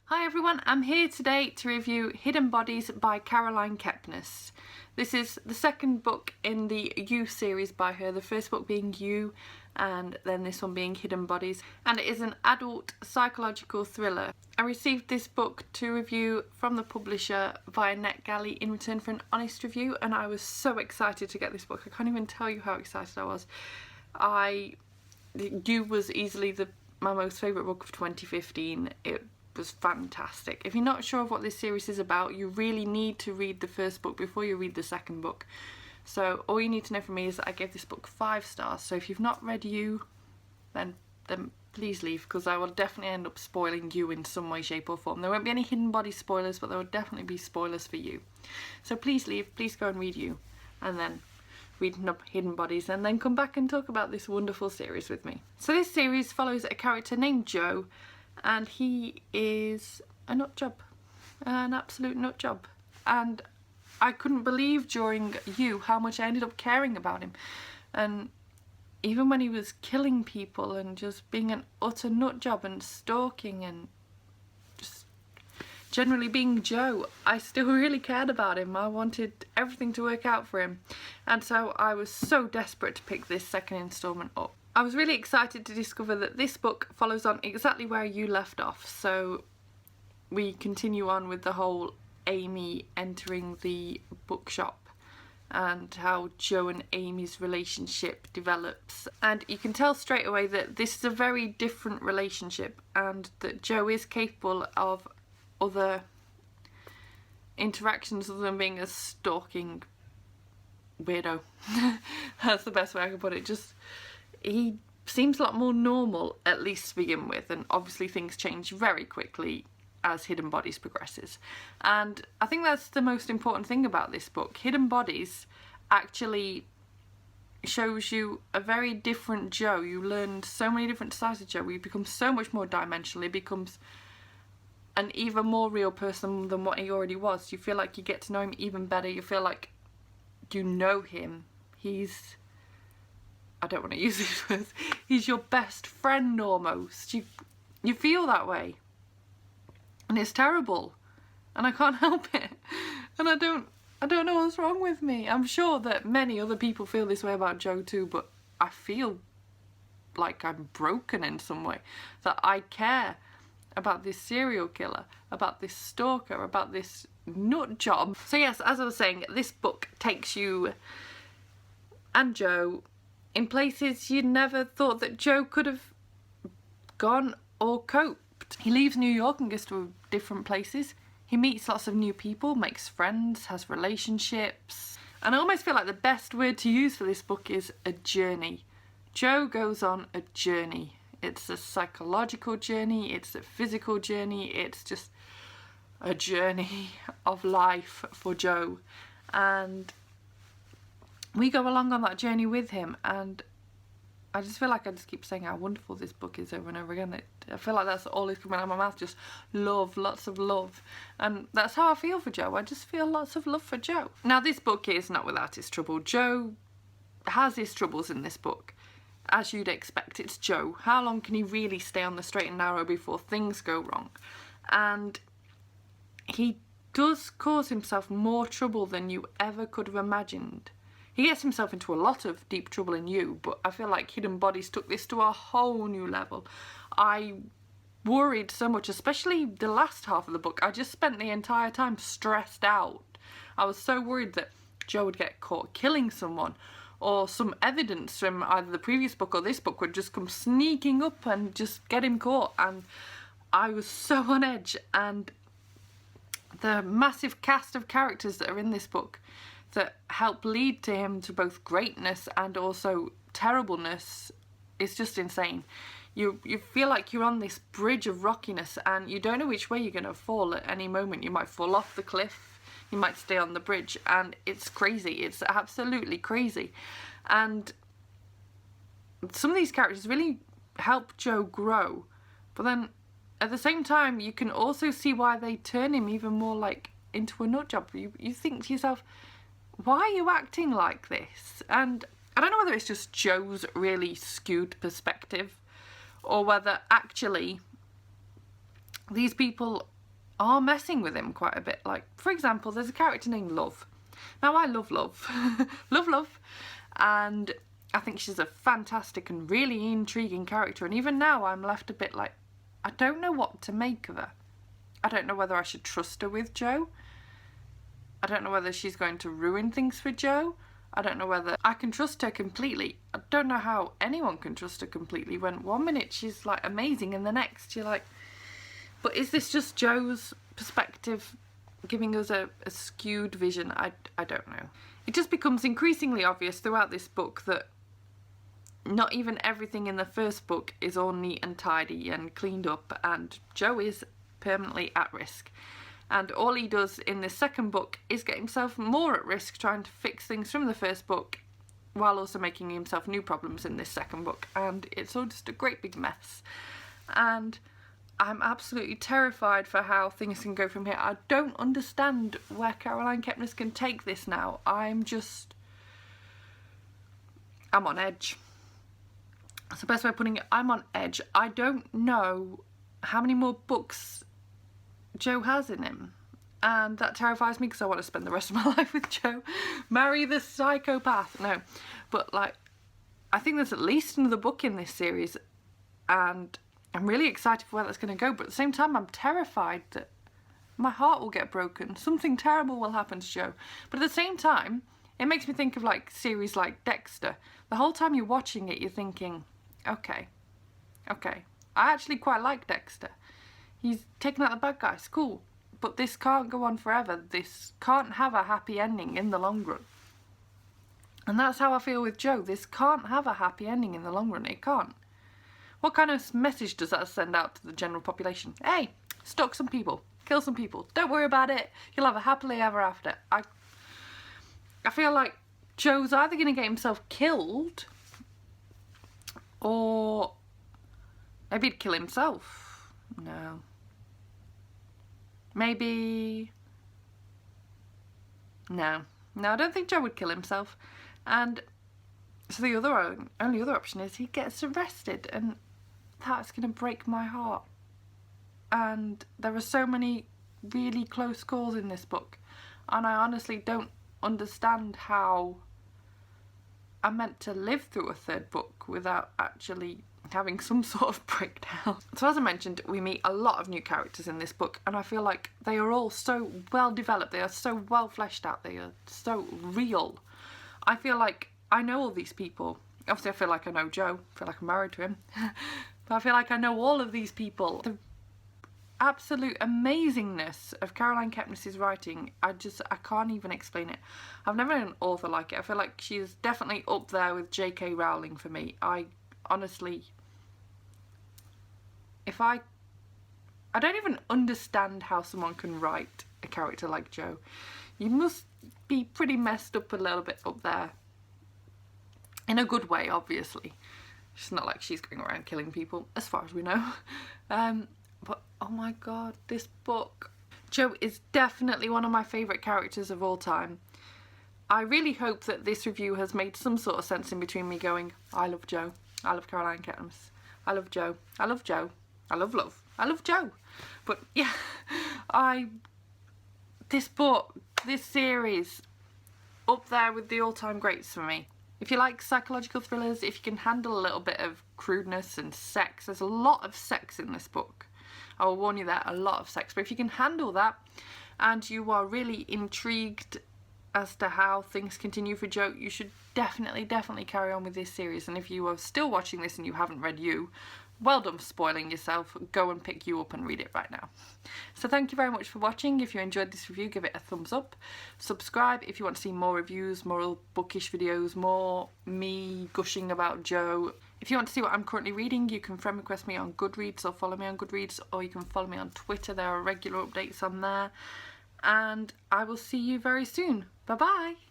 Hi everyone, I'm here today to review Hidden Bodies by Caroline Kepnes. This is the second book in the You series by her, the first book being You and then this one being Hidden Bodies, and it is an adult psychological thriller. I received this book to review from the publisher via NetGalley in return for an honest review, and I was so excited to get this book. I can't even tell you how excited I was. You was easily my most favourite book of 2015. It was fantastic. If you're not sure of what this series is about, you really need to read the first book before you read the second book. So all you need to know from me is that I gave this book 5 stars. So if you've not read You, then please leave, because I will definitely end up spoiling You in some way, shape or form. There won't be any Hidden Body spoilers, but there will definitely be spoilers for You. So please leave, please go and read You, and then read Hidden Bodies, and then come back and talk about this wonderful series with me. So this series follows a character named Joe, and he is a nut job, an absolute nut job, and I couldn't believe during You how much I ended up caring about him. And even when he was killing people and just being an utter nut job and stalking and just generally being Joe, I still really cared about him. I wanted everything to work out for him, and so I was so desperate to pick this second instalment up. I was really excited to discover that this book follows on exactly where You left off. So we continue on with the whole Amy entering the bookshop and how Joe and Amy's relationship develops. And you can tell straight away that this is a very different relationship, and that Joe is capable of other interactions other than being a stalking weirdo. That's the best way I can put it. He seems a lot more normal, at least to begin with, and obviously things change very quickly as Hidden Bodies progresses. And I think that's the most important thing about this book. Hidden Bodies actually shows you a very different Joe. You learn so many different sides of Joe. He becomes so much more dimensional. He becomes an even more real person than what he already was. You feel like you get to know him even better. You feel like you know him. I don't want to use these words. He's your best friend almost. You feel that way, and it's terrible, and I can't help it. And I don't know what's wrong with me. I'm sure that many other people feel this way about Joe too, but I feel like I'm broken in some way. That I care about this serial killer, about this stalker, about this nut job. So yes, as I was saying, this book takes you and Joe in places you never thought that Joe could have gone or coped. He leaves New York and goes to different places. He meets lots of new people, makes friends, has relationships. And I almost feel like the best word to use for this book is a journey. Joe goes on a journey. It's a psychological journey, it's a physical journey, it's just a journey of life for Joe. And we go along on that journey with him, and I just feel like I just keep saying how wonderful this book is over and over again. I feel like that's all is coming out of my mouth, just love, lots of love. And that's how I feel for Joe. I just feel lots of love for Joe. Now this book is not without its trouble. Joe has his troubles in this book. As you'd expect, it's Joe. How long can he really stay on the straight and narrow before things go wrong? And he does cause himself more trouble than you ever could have imagined. He gets himself into a lot of deep trouble in You, but I feel like Hidden Bodies took this to a whole new level. I worried so much, especially the last half of the book. I just spent the entire time stressed out. I was so worried that Joe would get caught killing someone, or some evidence from either the previous book or this book would just come sneaking up and just get him caught. And I was so on edge, and the massive cast of characters that are in this book that help lead to him to both greatness and also terribleness is just insane. You feel like you're on this bridge of rockiness, and you don't know which way you're going to fall at any moment. You might fall off the cliff, you might stay on the bridge, and it's crazy. It's absolutely crazy. And some of these characters really help Joe grow, but then at the same time you can also see why they turn him even more like into a nut job. You think to yourself, why are you acting like this? And I don't know whether it's just Joe's really skewed perspective, or whether actually these people are messing with him quite a bit. Like, for example, there's a character named Love. Now, I love Love. Love. And I think she's a fantastic and really intriguing character. And even now, I'm left a bit like, I don't know what to make of her. I don't know whether I should trust her with Joe. I don't know whether she's going to ruin things for Joe. I don't know whether I can trust her completely. I don't know how anyone can trust her completely when one minute she's like amazing and the next you're like, but is this just Joe's perspective giving us a skewed vision? I don't know. It just becomes increasingly obvious throughout this book that not even everything in the first book is all neat and tidy and cleaned up, and Joe is permanently at risk. And all he does in this second book is get himself more at risk trying to fix things from the first book while also making himself new problems in this second book. And it's all just a great big mess. And I'm absolutely terrified for how things can go from here. I don't understand where Caroline Kepnes can take this now. I'm on edge. That's the best way of putting it. I'm on edge. I don't know how many more books Joe has in him, and that terrifies me because I want to spend the rest of my life with Joe. Marry the psychopath. No, but like, I think there's at least another book in this series, and I'm really excited for where that's going to go, but at the same time I'm terrified that my heart will get broken. Something terrible will happen to Joe. But at the same time, it makes me think of like series like Dexter. The whole time you're watching it, you're thinking, okay, I actually quite like Dexter. He's taken out the bad guys, cool. But this can't go on forever. This can't have a happy ending in the long run. And that's how I feel with Joe. This can't have a happy ending in the long run. It can't. What kind of message does that send out to the general population? Hey, stalk some people, kill some people. Don't worry about it. You'll have a happily ever after. I feel like Joe's either going to get himself killed or maybe he'd kill himself. No. Maybe... No, I don't think Joe would kill himself. And so the only other option is he gets arrested, and that's going to break my heart. And there are so many really close calls in this book, and I honestly don't understand how I'm meant to live through a third book without actually having some sort of breakdown. So as I mentioned, we meet a lot of new characters in this book, and I feel like they are all so well developed, they are so well fleshed out, they are so real. I feel like I know all these people. Obviously I feel like I know Joe, I feel like I'm married to him, but I feel like I know all of these people. The absolute amazingness of Caroline Kepnes' writing, I can't even explain it. I've never known an author like it. I feel like she's definitely up there with J.K. Rowling for me. I honestly, I don't even understand how someone can write a character like Joe. You must be pretty messed up a little bit up there. In a good way, obviously. It's not like she's going around killing people, as far as we know. But oh my god, this book. Joe is definitely one of my favourite characters of all time. I really hope that this review has made some sort of sense in between me going, I love Joe, I love Caroline Kepnes, I love Joe, I love Joe, I love Love, I love Joe. But yeah, this book, this series, up there with the all-time greats for me. If you like psychological thrillers, if you can handle a little bit of crudeness and sex, there's a lot of sex in this book. I will warn you there, a lot of sex. But if you can handle that and you are really intrigued as to how things continue for Joe, you should definitely carry on with this series. And if you are still watching this and you haven't read You, well done for spoiling yourself. Go and pick You up and read it right now. So thank you very much for watching. If you enjoyed this review, give it a thumbs up. Subscribe if you want to see more reviews, more bookish videos, more me gushing about Joe. If you want to see what I'm currently reading, you can friend request me on Goodreads or follow me on Goodreads, or you can follow me on Twitter. There are regular updates on there. And I will see you very soon. Bye bye.